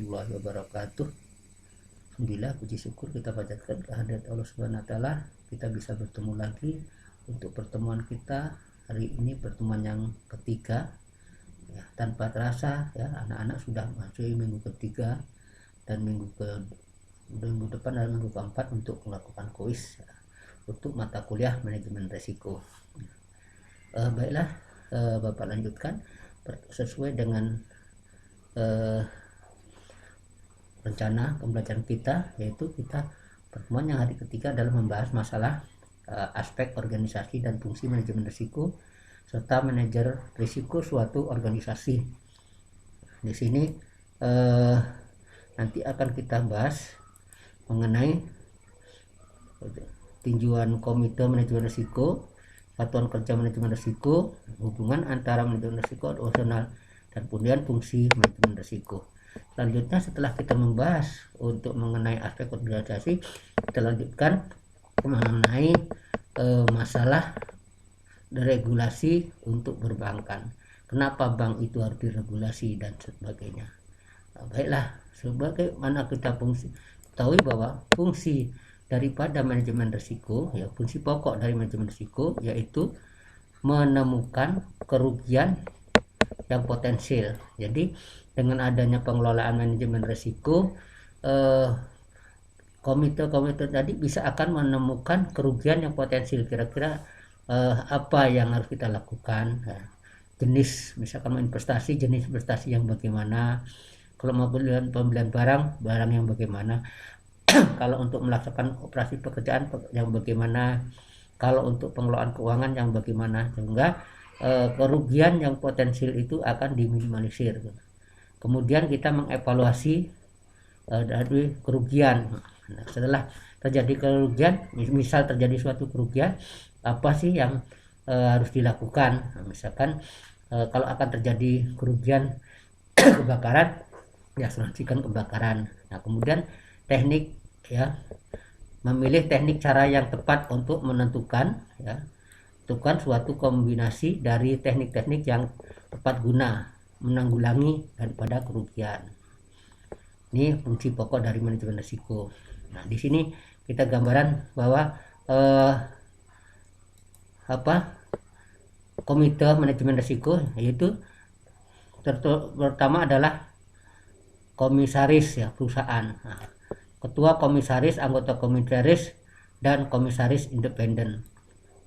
warahmatullahi wabarakatuh. Alhamdulillah, puji syukur kita panjatkan kehadirat Allah Subhanahu wa taala. Kita bisa bertemu lagi untuk pertemuan kita hari ini, pertemuan yang ketiga. Ya, tanpa terasa ya, anak-anak sudah masuk minggu ketiga dan minggu depan adalah minggu keempat untuk melakukan kuis ya, untuk mata kuliah manajemen risiko. Baiklah, Bapak lanjutkan sesuai dengan rencana pembelajaran kita, yaitu kita pertemuan yang hari ketiga adalah membahas masalah aspek organisasi dan fungsi manajemen risiko serta manajer risiko suatu organisasi. Di sini nanti akan kita bahas mengenai tinjauan komite manajemen risiko, satuan kerja manajemen risiko, hubungan antara manajemen risiko operasional, dan kemudian fungsi manajemen risiko. Selanjutnya, setelah kita membahas untuk mengenai aspek organisasi, kita lanjutkan mengenai masalah deregulasi untuk perbankan. Kenapa bank itu harus diregulasi dan sebagainya. Baiklah, sebagaimana kita ketahui bahwa fungsi daripada manajemen risiko, ya, fungsi pokok dari manajemen risiko yaitu menemukan kerugian yang potensial. Jadi dengan adanya pengelolaan manajemen risiko, komite tadi bisa akan menemukan kerugian yang potensial. Kira-kira apa yang harus kita lakukan, jenis misalkan investasi, jenis investasi yang bagaimana, kalau mau pembelian barang yang bagaimana, kalau untuk melaksanakan operasi pekerjaan yang bagaimana, kalau untuk pengelolaan keuangan yang bagaimana, sehingga kerugian yang potensial itu akan diminimalisir. Kemudian kita mengevaluasi dari kerugian. Nah, setelah terjadi kerugian, misal terjadi suatu kerugian, apa sih yang harus dilakukan? Nah, misalkan kalau akan terjadi kerugian kebakaran, ya asuransikan kebakaran. Nah, kemudian teknik, ya, memilih teknik cara yang tepat untuk menentukan, ya, suatu kombinasi dari teknik-teknik yang tepat guna menanggulangi daripada kerugian. Ini fungsi pokok dari manajemen risiko. Nah, di sini kita gambaran bahwa komite manajemen risiko yaitu pertama adalah komisaris, ya, perusahaan. Nah, ketua komisaris, anggota komisaris, dan komisaris independen.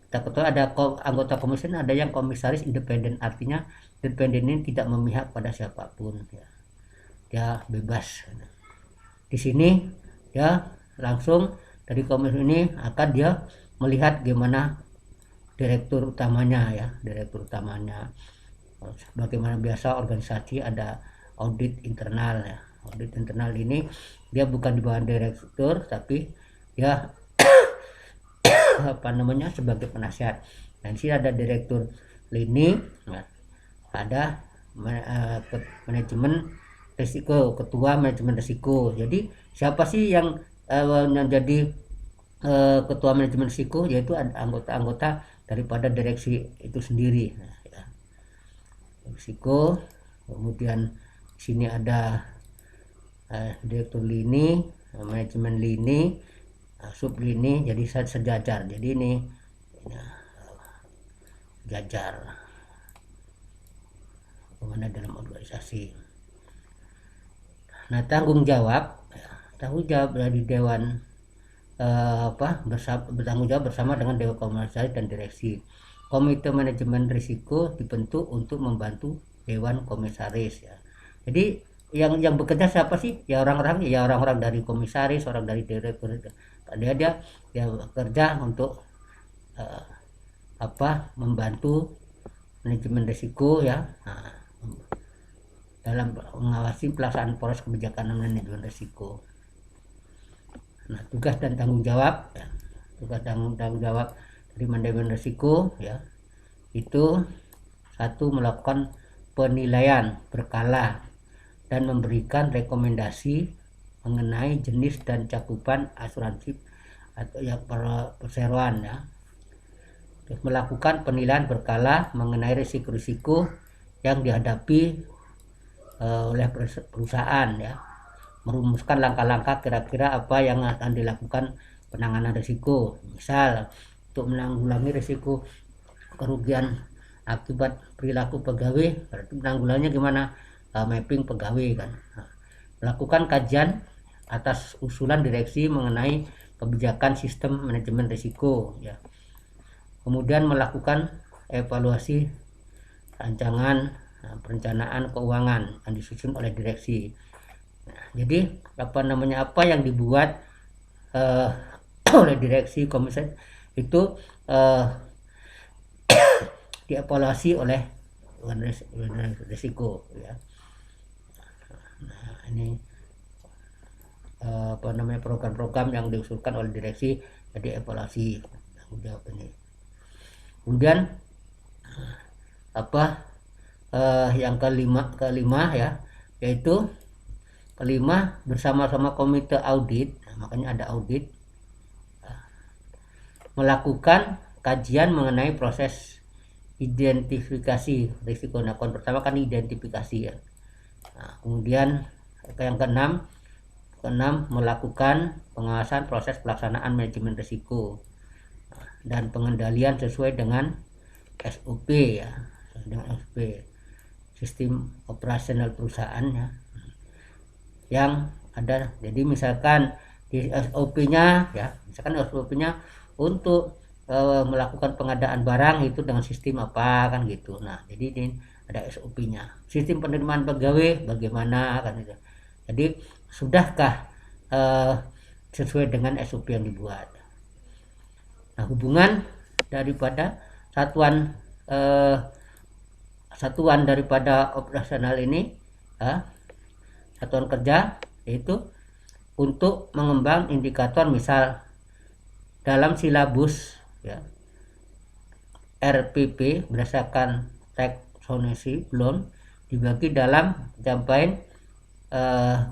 Kita ketahui ada anggota komisaris, ada yang komisaris independen, artinya independen ini tidak memihak pada siapapun, ya. Dia bebas. Di sini ya langsung dari komisaris ini akan dia melihat gimana direktur utamanya, ya, bagaimana biasa organisasi ada audit internal, ya. Audit internal ini dia bukan di bawah direktur, tapi dia sebagai penasihat. Dan sini ada direktur lini, nah, ada manajemen risiko, ketua manajemen risiko. Jadi siapa sih yang jadi ketua manajemen risiko? Yaitu anggota-anggota daripada direksi itu sendiri. Nah, ya. Risiko, kemudian sini ada direktur lini, manajemen lini, sub lini, jadi sejajar. Jadi ini jajar bagaimana dalam organisasi. Nah, tanggung jawab dari dewan bertanggung jawab bersama dengan dewan komisaris dan direksi. Komite manajemen risiko dibentuk untuk membantu dewan komisaris, ya. Jadi yang bekerja siapa sih? Ya orang-orang dari komisaris, orang dari direktur. Dia bekerja untuk membantu manajemen risiko, ya. Nah, dalam mengawasi pelaksanaan proses kebijakan manajemen risiko. Nah, tugas dan tanggung jawab, ya. Tanggung jawab dari manajemen risiko, ya, itu satu, melakukan penilaian berkala dan memberikan rekomendasi mengenai jenis dan cakupan asuransi atau ya perseroan, ya. Terus melakukan penilaian berkala mengenai risiko-risiko yang dihadapi oleh perusahaan, ya. merumuskan langkah-langkah kira-kira apa yang akan dilakukan penanganan risiko. Misal untuk menanggulangi risiko kerugian akibat perilaku pegawai, berarti penanggulangannya gimana? Mapping pegawai kan. Melakukan kajian atas usulan direksi mengenai kebijakan sistem manajemen risiko ya. Kemudian melakukan evaluasi rancangan perencanaan keuangan yang disusun oleh direksi. Jadi apa yang dibuat oleh direksi komisi itu dievaluasi oleh risiko ya. Nah, ini program-program yang diusulkan oleh direksi jadi evaluasi tanggung jawab ini. Kemudian yang kelima ya, yaitu bersama-sama komite audit, makanya ada audit, melakukan kajian mengenai proses identifikasi risiko. Nah, pertama kan identifikasi ya. Nah, kemudian yang keenam melakukan pengawasan proses pelaksanaan manajemen risiko dan pengendalian sesuai dengan SOP ya, dengan SOP sistem operasional perusahaan ya, yang ada. Jadi misalkan di SOP-nya ya, untuk melakukan pengadaan barang itu dengan sistem apa kan gitu. Nah, jadi ini ada SOP-nya. Sistem penerimaan pegawai bagaimana kan itu. Jadi sudahkah sesuai dengan SOP yang dibuat. Nah, hubungan daripada satuan daripada operasional ini satuan kerja, yaitu untuk mengembang indikator, misal dalam silabus ya, RPP berdasarkan taxonomy belum dibagi dalam pencapaian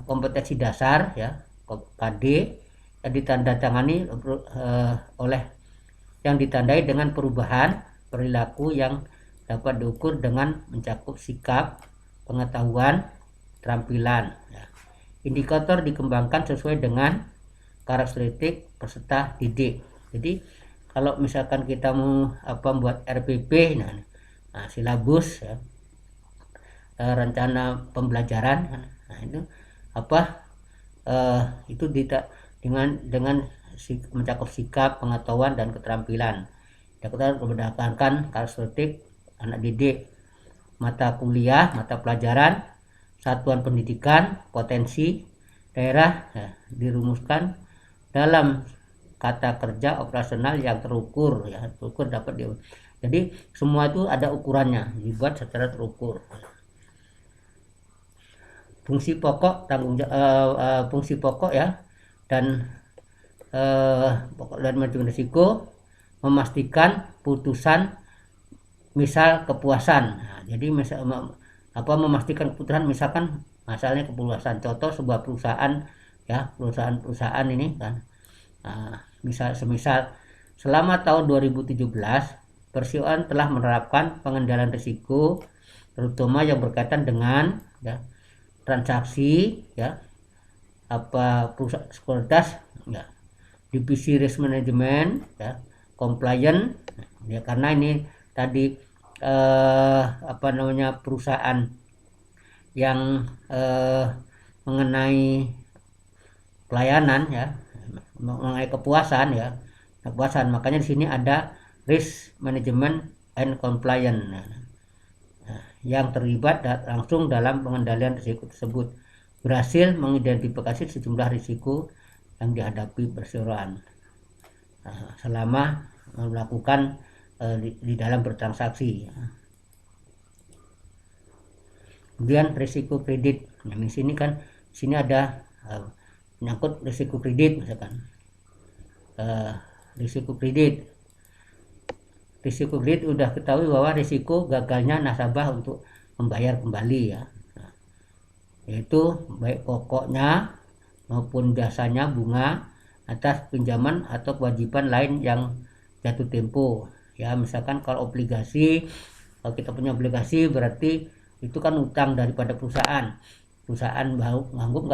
kompetensi dasar ya, KD, yang ditandatangani yang ditandai dengan perubahan perilaku yang dapat diukur dengan mencakup sikap, pengetahuan, keterampilan ya. Indikator dikembangkan sesuai dengan karakteristik peserta didik. Jadi kalau misalkan kita mau membuat RPP, nah silabus ya, rencana pembelajaran, nah itu itu dengan mencakup sikap, pengetahuan, dan keterampilan. Kita berdasarkan karakteristik anak didik, mata kuliah, mata pelajaran, satuan pendidikan, potensi daerah ya, dirumuskan dalam kata kerja operasional yang terukur ya, terukur dapat jadi semua itu ada ukurannya, dibuat secara terukur. Fungsi pokok fungsi pokok ya, dan pokok dan manajemen risiko memastikan putusan misal kepuasan. Nah, jadi memastikan keputusan, misalkan masalahnya kepuasan. Contoh sebuah perusahaan ya, perusahaan ini kan, semisal selama tahun 2017 perusahaan telah menerapkan pengendalian risiko terutama yang berkaitan dengan ya, transaksi ya, perusahaan sekuritas ya, divisi risk management ya, compliance ya, karena ini tadi perusahaan yang mengenai pelayanan ya, mengenai kepuasan ya, makanya di sini ada risk management and compliance yang terlibat langsung dalam pengendalian risiko tersebut, berhasil mengidentifikasi sejumlah risiko yang dihadapi perseroan selama melakukan di dalam bertransaksi. Kemudian risiko kredit. Nah, di sini kan ada menyangkut risiko kredit, misalkan risiko kredit. Risiko kredit udah ketahui bahwa risiko gagalnya nasabah untuk membayar kembali ya. Nah, yaitu baik pokoknya maupun jasanya, bunga atas pinjaman atau kewajiban lain yang jatuh tempo ya. Misalkan kalau obligasi, kalau kita punya obligasi berarti itu kan utang daripada perusahaan mau ngangguk